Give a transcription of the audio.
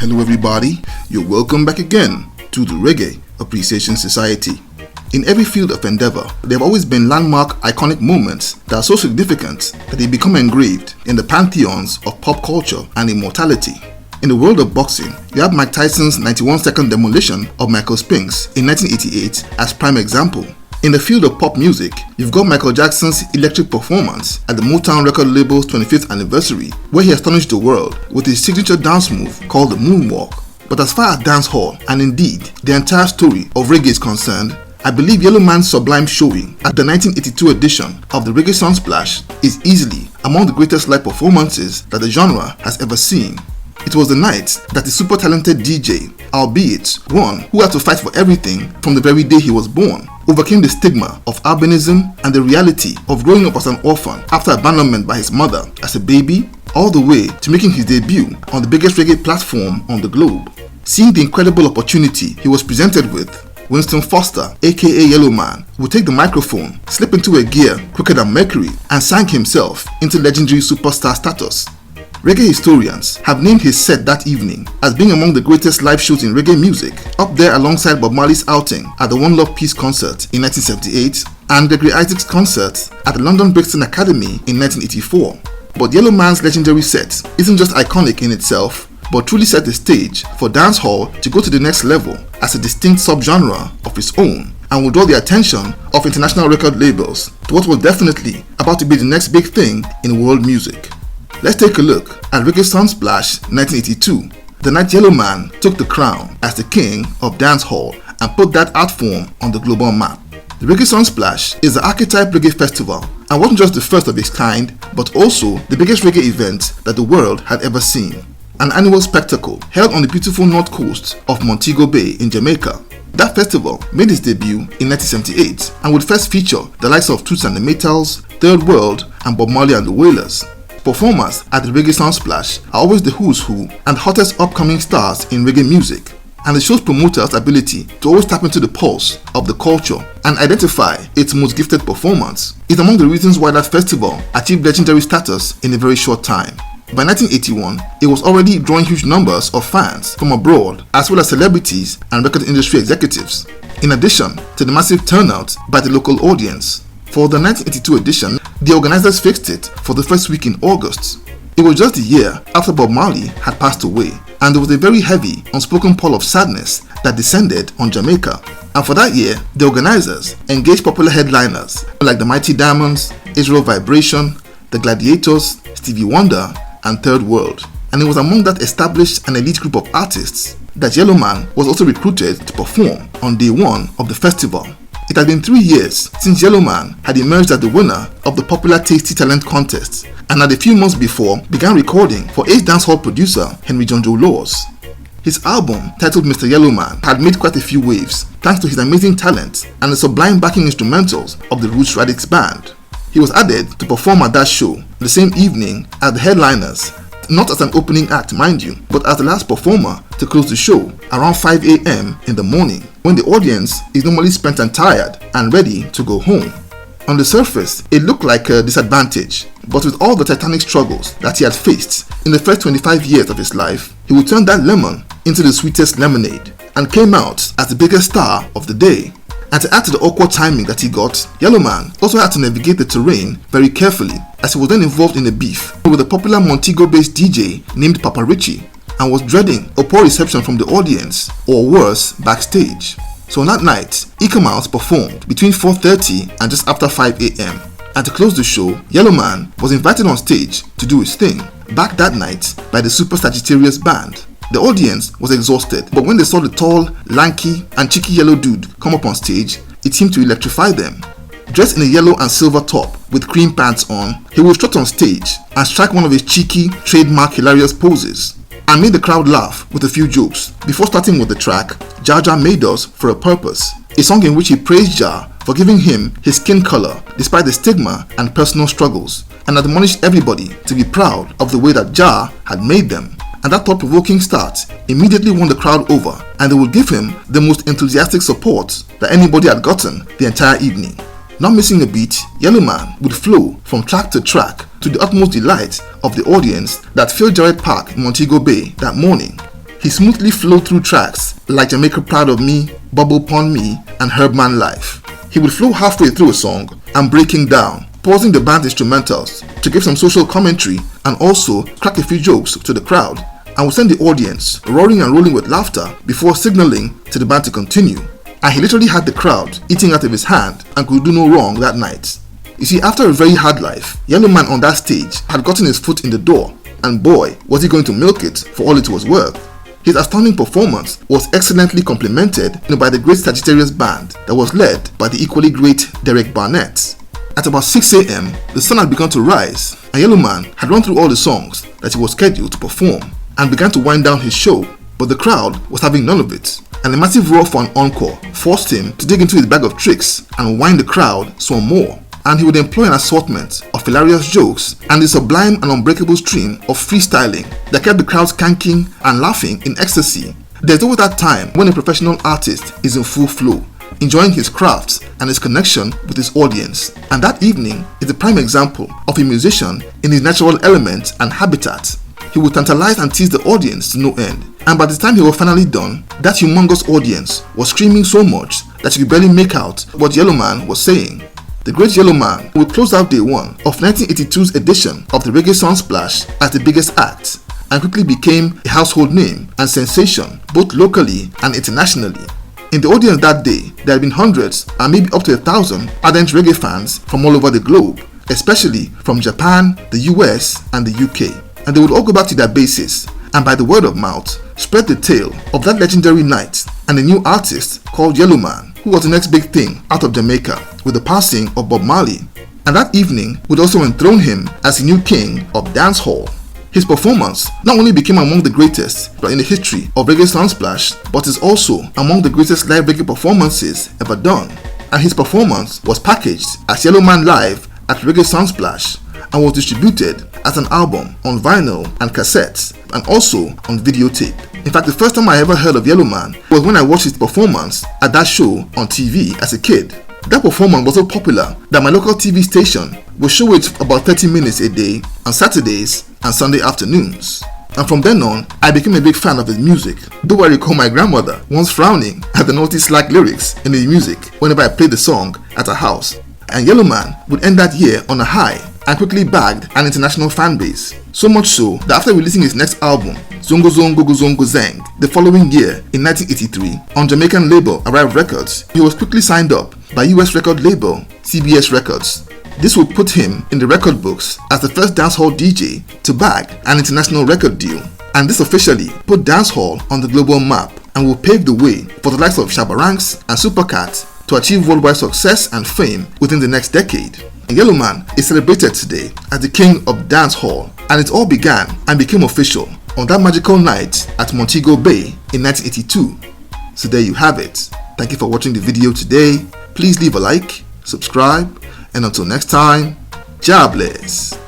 Hello everybody, you're welcome back again to the Reggae Appreciation Society. In every field of endeavor, there have always been landmark iconic moments that are so significant that they become engraved in the pantheons of pop culture and immortality. In the world of boxing, you have Mike Tyson's 91-second demolition of Michael Spinks in 1988 as prime example. In the field of pop music, you've got Michael Jackson's electric performance at the Motown record label's 25th anniversary, where he astonished the world with his signature dance move called the moonwalk. But as far as dancehall, and indeed the entire story of reggae is concerned, I believe Yellowman's sublime showing at the 1982 edition of the Reggae Sunsplash is easily among the greatest live performances that the genre has ever seen. It was the night that the super talented DJ, albeit one who had to fight for everything from the very day he was born, overcame the stigma of albinism and the reality of growing up as an orphan after abandonment by his mother as a baby, all the way to making his debut on the biggest reggae platform on the globe. Seeing the incredible opportunity he was presented with, Winston Foster, aka Yellowman, would take the microphone, slip into a gear quicker than Mercury, and sank himself into legendary superstar status. Reggae historians have named his set that evening as being among the greatest live shows in reggae music, up there alongside Bob Marley's outing at the One Love Peace concert in 1978 and Gregory Isaac's concert at the London Brixton Academy in 1984. But Yellowman's legendary set isn't just iconic in itself, but truly set the stage for dancehall to go to the next level as a distinct subgenre of its own, and will draw the attention of international record labels to what was definitely about to be the next big thing in world music. Let's take a look at Reggae Sunsplash 1982, the night Yellowman took the crown as the King of Dancehall and put that art form on the global map. The Reggae Sunsplash is the archetype reggae festival and wasn't just the first of its kind, but also the biggest reggae event that the world had ever seen. An annual spectacle held on the beautiful north coast of Montego Bay in Jamaica. That festival made its debut in 1978 and would first feature the likes of Toots and the Maytals, Third World, and Bob Marley and the Wailers. Performers at the Reggae Sunsplash are always the who's who and hottest upcoming stars in reggae music, and it shows promoters' ability to always tap into the pulse of the culture and identify its most gifted performance. It's among the reasons why that festival achieved legendary status in a very short time. By 1981, it was already drawing huge numbers of fans from abroad as well as celebrities and record industry executives, in addition to the massive turnout by the local audience. For the 1982 edition, the organizers fixed it for the first week in August. It was just a year after Bob Marley had passed away, and there was a very heavy, unspoken pall of sadness that descended on Jamaica. And for that year, the organizers engaged popular headliners like the Mighty Diamonds, Israel Vibration, the Gladiators, Stevie Wonder, and Third World. And it was among that established and elite group of artists that Yellowman was also recruited to perform on day one of the festival. It had been 3 years since Yellowman had emerged as the winner of the popular Tasty Talent contest, and had a few months before began recording for ace dancehall producer Henry John Joe Laws. His album, titled Mr. Yellowman, had made quite a few waves thanks to his amazing talent and the sublime backing instrumentals of the Roots Radix Band. He was added to perform at that show the same evening as the headliners, not as an opening act mind you, but as the last performer to close the show around 5 a.m. in the morning, when the audience is normally spent and tired and ready to go home. On the surface, it looked like a disadvantage, but with all the titanic struggles that he had faced in the first 25 years of his life, he would turn that lemon into the sweetest lemonade and came out as the biggest star of the day. And to add to the awkward timing that he got, Yellowman also had to navigate the terrain very carefully, as he was then involved in a beef with a popular Montego-based DJ named Papa Richie, and was dreading a poor reception from the audience, or worse, backstage. So on that night, Ike performed between 4:30 and just after 5 a.m. And to close the show, Yellowman was invited on stage to do his thing, backed that night by the Super Sagittarius Band. The audience was exhausted, but when they saw the tall, lanky, and cheeky yellow dude come up on stage, it seemed to electrify them. Dressed in a yellow and silver top with cream pants on, he would strut on stage and strike one of his cheeky, trademark hilarious poses, and made the crowd laugh with a few jokes before starting with the track Jah Jah Made Us for a Purpose, a song in which he praised Jah for giving him his skin color despite the stigma and personal struggles, and admonished everybody to be proud of the way that Jah had made them. And that thought-provoking start immediately won the crowd over, and they would give him the most enthusiastic support that anybody had gotten the entire evening. Not missing a beat, Yellowman would flow from track to track to the utmost delight of the audience that filled Jarrett Park in Montego Bay that morning. He He smoothly flowed through tracks like Jamaica Proud of Me, Bubble Pon Me, and Herbman Life. He would flow halfway through a song and breaking down, pausing the band's instrumentals to give some social commentary and also crack a few jokes to the crowd, and would send the audience roaring and rolling with laughter before signaling to the band to continue. And he literally had the crowd eating out of his hand and could do no wrong that night. You see, after a very hard life, Yellowman on that stage had gotten his foot in the door, and boy, was he going to milk it for all it was worth. His astounding performance was excellently complemented by the great Sagittarius band that was led by the equally great Derek Barnett. At about 6 a.m, the sun had begun to rise, and Yellowman had run through all the songs that he was scheduled to perform and began to wind down his show, but the crowd was having none of it, and a massive roar for an encore forced him to dig into his bag of tricks and wind the crowd some more. And he would employ an assortment of hilarious jokes and a sublime and unbreakable stream of freestyling that kept the crowd skanking and laughing in ecstasy. There's always that time when a professional artist is in full flow, enjoying his craft and his connection with his audience, and that evening is a prime example of a musician in his natural element and habitat. He would tantalize and tease the audience to no end, and by the time he was finally done, that humongous audience was screaming so much that you could barely make out what Yellowman was saying. The great Yellowman would close out day one of 1982's edition of the Reggae Sunsplash as the biggest act, and quickly became a household name and sensation both locally and internationally. In the audience that day, there had been hundreds and maybe up to 1,000 ardent reggae fans from all over the globe, especially from Japan, the US, and the UK, and they would all go back to their bases and by the word of mouth spread the tale of that legendary night and a new artist called Yellowman, who was the next big thing out of Jamaica with the passing of Bob Marley, and that evening would also enthrone him as the new king of dancehall. His performance not only became among the greatest in the history of Reggae Sunsplash, but is also among the greatest live reggae performances ever done, and his performance was packaged as Yellowman Live at Reggae Sunsplash and was distributed as an album on vinyl and cassettes and also on videotape. In fact, the first time I ever heard of Yellowman was when I watched his performance at that show on TV as a kid. That performance was so popular that my local TV station would show it for about 30 minutes a day on Saturdays and Sunday afternoons. And from then on, I became a big fan of his music, though I recall my grandmother once frowning at the naughty slack lyrics in his music whenever I played the song at her house. And Yellowman would end that year on a high and quickly bagged an international fan base. So much so that after releasing his next album, Zongo Zongo Zongo Zang, the following year in 1983 on Jamaican label Arrive Records, he was quickly signed up by US record label CBS Records. This would put him in the record books as the first dancehall DJ to bag an international record deal, and this officially put dancehall on the global map and will pave the way for the likes of Shabba Ranks and Supercat to achieve worldwide success and fame within the next decade. Yellowman is celebrated today as the king of dancehall, and it all began and became official on that magical night at Montego Bay in 1982. So there you have it. Thank you for watching the video today. Please leave a like, subscribe, and until next time, Jah bless.